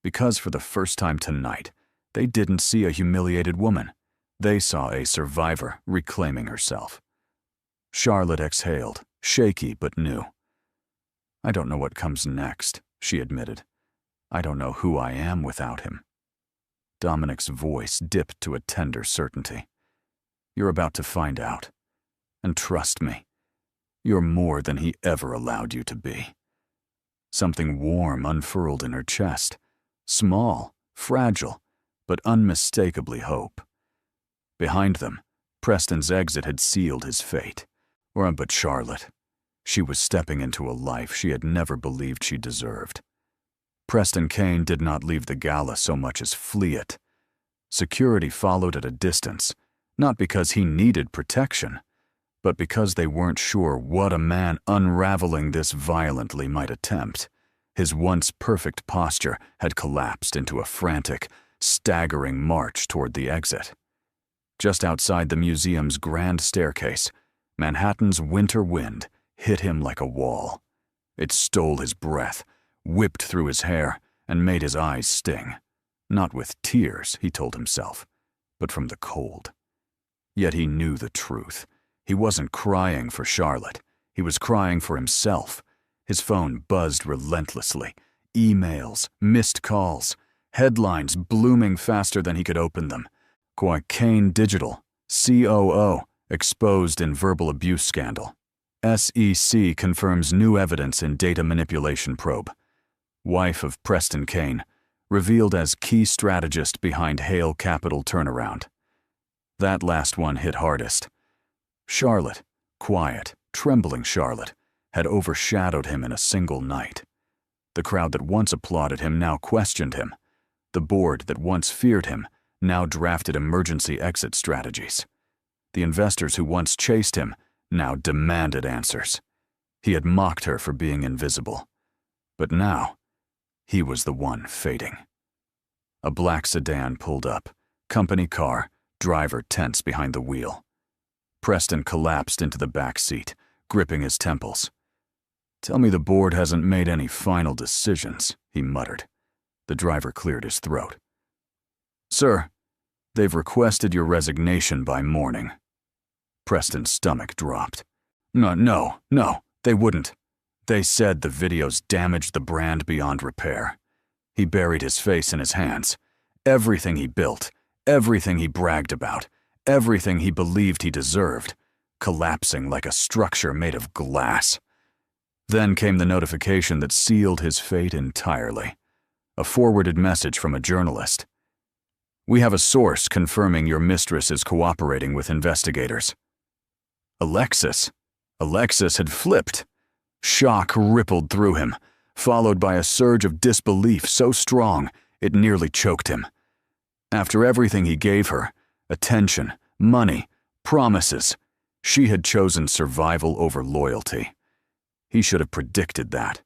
Because for the first time tonight, they didn't see a humiliated woman. They saw a survivor reclaiming herself. Charlotte exhaled, shaky but new. "I don't know what comes next," she admitted. "I don't know who I am without him." Dominic's voice dipped to a tender certainty. "You're about to find out. And trust me, you're more than he ever allowed you to be." Something warm unfurled in her chest. Small, fragile, but unmistakably hope. Behind them, Preston's exit had sealed his fate. But Charlotte, she was stepping into a life she had never believed she deserved. Preston Kane did not leave the gala so much as flee it. Security followed at a distance, not because he needed protection, but because they weren't sure what a man unraveling this violently might attempt. His once perfect posture had collapsed into a frantic, staggering march toward the exit. Just outside the museum's grand staircase, Manhattan's winter wind hit him like a wall. It stole his breath, whipped through his hair, and made his eyes sting. Not with tears, he told himself, but from the cold. Yet he knew the truth. He wasn't crying for Charlotte. He was crying for himself. His phone buzzed relentlessly. Emails, missed calls, headlines blooming faster than he could open them. Kane Digital, COO, exposed in verbal abuse scandal. SEC confirms new evidence in data manipulation probe. Wife of Preston Kane, revealed as key strategist behind Hale Capital turnaround. That last one hit hardest. Charlotte, quiet, trembling Charlotte, had overshadowed him in a single night. The crowd that once applauded him now questioned him. The board that once feared him now drafted emergency exit strategies. The investors who once chased him now demanded answers. He had mocked her for being invisible. But now, he was the one fading. A black sedan pulled up, company car, driver tense behind the wheel. Preston collapsed into the back seat, gripping his temples. "Tell me the board hasn't made any final decisions," he muttered. The driver cleared his throat. "Sir, they've requested your resignation by morning." Preston's stomach dropped. No, they wouldn't. They said the videos damaged the brand beyond repair." He buried his face in his hands. Everything he built, everything he bragged about, everything he believed he deserved, collapsing like a structure made of glass. Then came the notification that sealed his fate entirely. A forwarded message from a journalist. "We have a source confirming your mistress is cooperating with investigators." Alexis had flipped. Shock rippled through him, followed by a surge of disbelief so strong it nearly choked him. After everything he gave her, attention, money, promises, she had chosen survival over loyalty. He should have predicted that.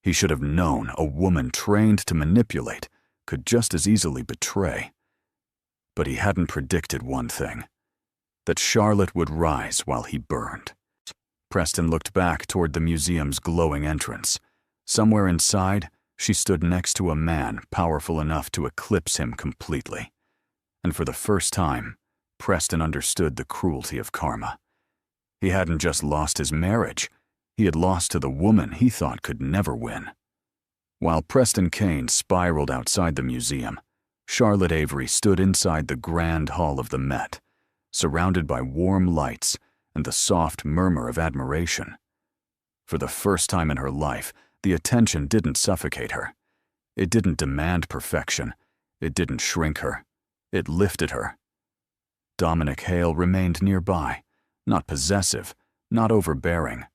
He should have known a woman trained to manipulate could just as easily betray. But he hadn't predicted one thing: that Charlotte would rise while he burned. Preston looked back toward the museum's glowing entrance. Somewhere inside, she stood next to a man powerful enough to eclipse him completely. And for the first time, Preston understood the cruelty of karma. He hadn't just lost his marriage, he had lost to the woman he thought could never win. While Preston Kane spiraled outside the museum, Charlotte Avery stood inside the grand hall of the Met, surrounded by warm lights and the soft murmur of admiration. For the first time in her life, the attention didn't suffocate her. It didn't demand perfection. It didn't shrink her. It lifted her. Dominic Hale remained nearby, not possessive, not overbearing,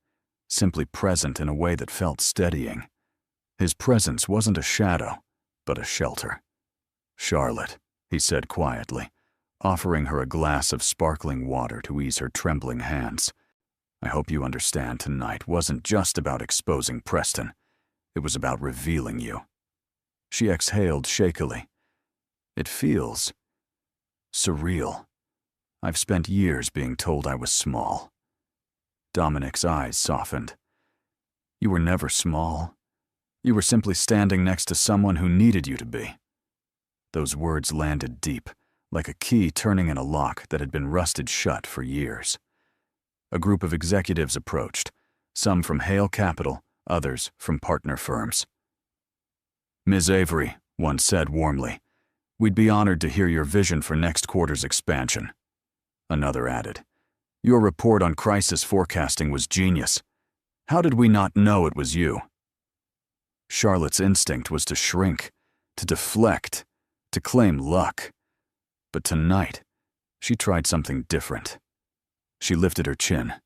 simply present in a way that felt steadying. His presence wasn't a shadow, but a shelter. "Charlotte," he said quietly, offering her a glass of sparkling water to ease her trembling hands. "I hope you understand tonight wasn't just about exposing Preston. It was about revealing you." She exhaled shakily. "It feels surreal. I've spent years being told I was small." Dominic's eyes softened. "You were never small. You were simply standing next to someone who needed you to be." Those words landed deep, like a key turning in a lock that had been rusted shut for years. A group of executives approached, some from Hale Capital, others from partner firms. "Ms. Avery," one said warmly, "we'd be honored to hear your vision for next quarter's expansion." Another added, "Your report on crisis forecasting was genius. How did we not know it was you?" Charlotte's instinct was to shrink, to deflect, to claim luck. But tonight, she tried something different. She lifted her chin.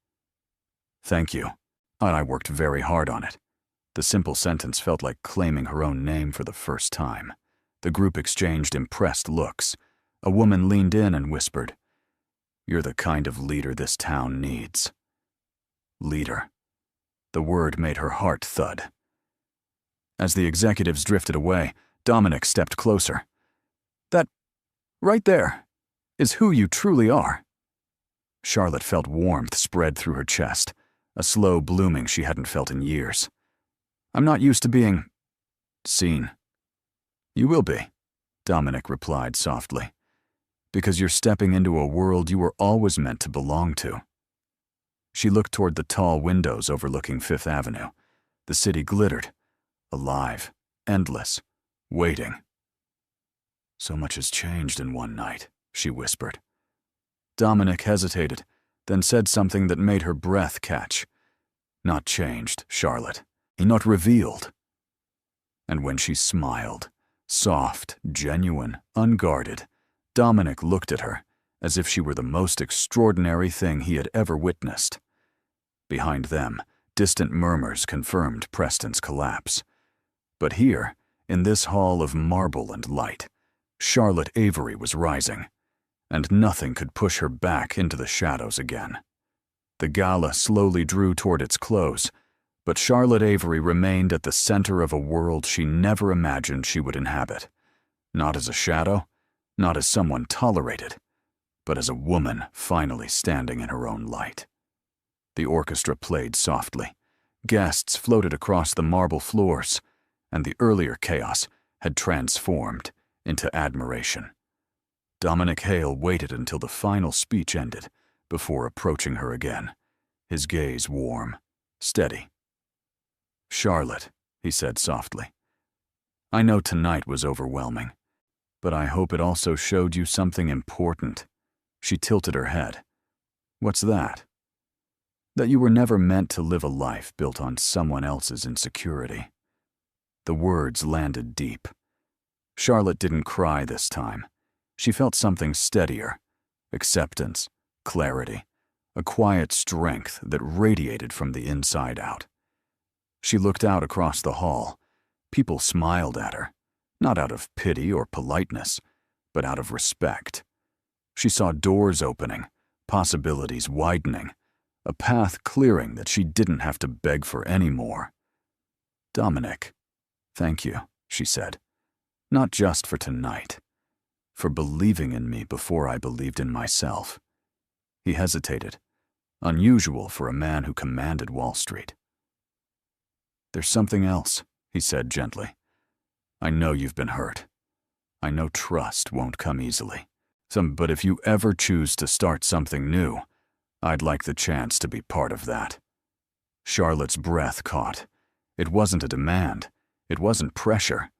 "Thank you. I worked very hard on it." The simple sentence felt like claiming her own name for the first time. The group exchanged impressed looks. A woman leaned in and whispered, "You're the kind of leader this town needs." Leader. The word made her heart thud. As the executives drifted away, Dominic stepped closer. "That, right there, is who you truly are." Charlotte felt warmth spread through her chest, a slow blooming she hadn't felt in years. "I'm not used to being seen." "You will be," Dominic replied softly, "because you're stepping into a world you were always meant to belong to." She looked toward the tall windows overlooking Fifth Avenue. The city glittered, alive, endless, waiting. "So much has changed in one night," she whispered. Dominic hesitated, then said something that made her breath catch. "Not changed, Charlotte. Not revealed." And when she smiled, soft, genuine, unguarded, Dominic looked at her as if she were the most extraordinary thing he had ever witnessed. Behind them, distant murmurs confirmed Preston's collapse. But here, in this hall of marble and light, Charlotte Avery was rising, and nothing could push her back into the shadows again. The gala slowly drew toward its close, but Charlotte Avery remained at the center of a world she never imagined she would inhabit. Not as a shadow, not as someone tolerated, but as a woman finally standing in her own light. The orchestra played softly. Guests floated across the marble floors, and the earlier chaos had transformed into admiration. Dominic Hale waited until the final speech ended before approaching her again, his gaze warm, steady. "Charlotte," he said softly, "I know tonight was overwhelming, but I hope it also showed you something important." She tilted her head. "What's that?" "That you were never meant to live a life built on someone else's insecurity." The words landed deep. Charlotte didn't cry this time. She felt something steadier, acceptance, clarity, a quiet strength that radiated from the inside out. She looked out across the hall. People smiled at her, not out of pity or politeness, but out of respect. She saw doors opening, possibilities widening, a path clearing that she didn't have to beg for anymore. "Dominic, thank you," she said. "Not just for tonight, for believing in me before I believed in myself." He hesitated, unusual for a man who commanded Wall Street. "There's something else," he said gently. "I know you've been hurt. I know trust won't come easily. But if you ever choose to start something new, I'd like the chance to be part of that." Charlotte's breath caught. It wasn't a demand. It wasn't pressure.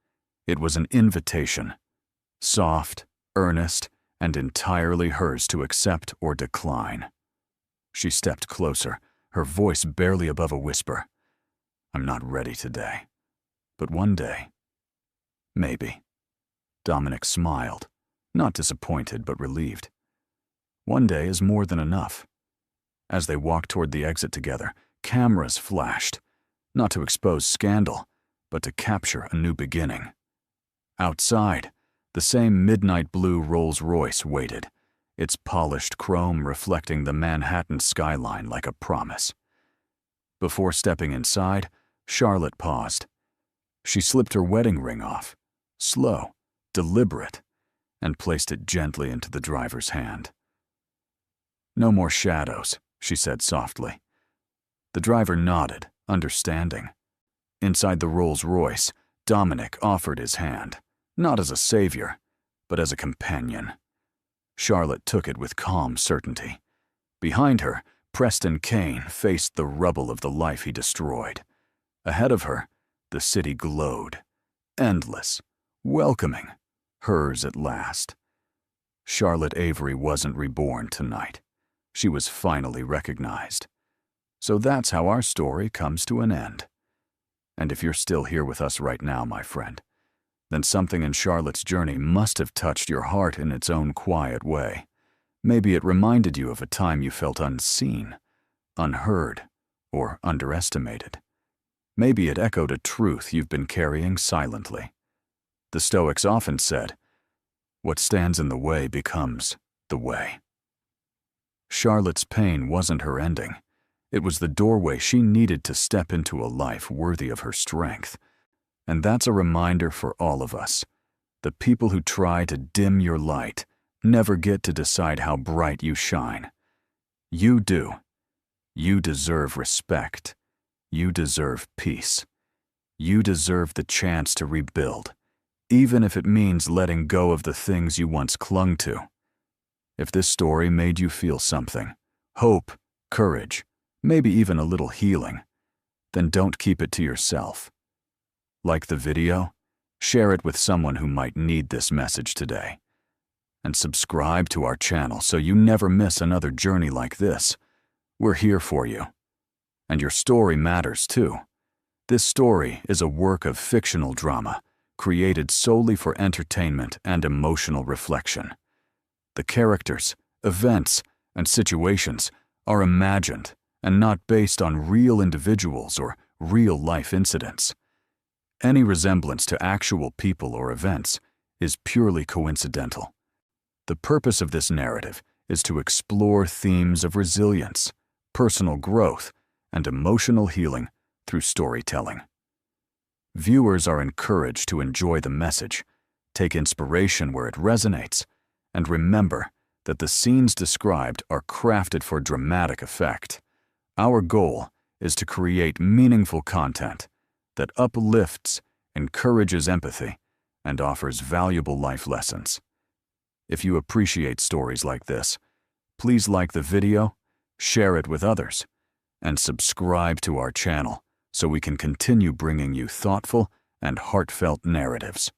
It was an invitation. Soft, earnest, and entirely hers to accept or decline. She stepped closer, her voice barely above a whisper. "I'm not ready today, but one day, maybe." Dominic smiled, not disappointed but relieved. One day is more than enough. As they walked toward the exit together, cameras flashed, not to expose scandal, but to capture a new beginning. Outside, The same midnight blue Rolls-Royce waited, its polished chrome reflecting the Manhattan skyline like a promise. Before stepping inside, Charlotte paused. She slipped her wedding ring off, slow, deliberate, and placed it gently into the driver's hand. "No more shadows," she said softly. The driver nodded, understanding. Inside the Rolls-Royce, Dominic offered his hand, not as a savior, but as a companion. Charlotte took it with calm certainty. Behind her, Preston Kane faced the rubble of the life he destroyed. Ahead of her, the city glowed, endless, welcoming, hers at last. Charlotte Avery wasn't reborn tonight. She was finally recognized. So that's how our story comes to an end. And if you're still here with us right now, my friend, then something in Charlotte's journey must have touched your heart in its own quiet way. Maybe it reminded you of a time you felt unseen, unheard, or underestimated. Maybe it echoed a truth you've been carrying silently. The Stoics often said, "What stands in the way becomes the way." Charlotte's pain wasn't her ending. It was the doorway she needed to step into a life worthy of her strength. And that's a reminder for all of us. The people who try to dim your light never get to decide how bright you shine. You do. You deserve respect. You deserve peace. You deserve the chance to rebuild, even if it means letting go of the things you once clung to. If this story made you feel something, hope, courage, maybe even a little healing, then don't keep it to yourself. Like the video, share it with someone who might need this message today. And subscribe to our channel so you never miss another journey like this. We're here for you. And your story matters too. This story is a work of fictional drama, created solely for entertainment and emotional reflection. The characters, events, and situations are imagined and not based on real individuals or real-life incidents. Any resemblance to actual people or events is purely coincidental. The purpose of this narrative is to explore themes of resilience, personal growth, and emotional healing through storytelling. Viewers are encouraged to enjoy the message, take inspiration where it resonates, and remember that the scenes described are crafted for dramatic effect. Our goal is to create meaningful content that uplifts, encourages empathy, and offers valuable life lessons. If you appreciate stories like this, please like the video, share it with others, and subscribe to our channel so we can continue bringing you thoughtful and heartfelt narratives.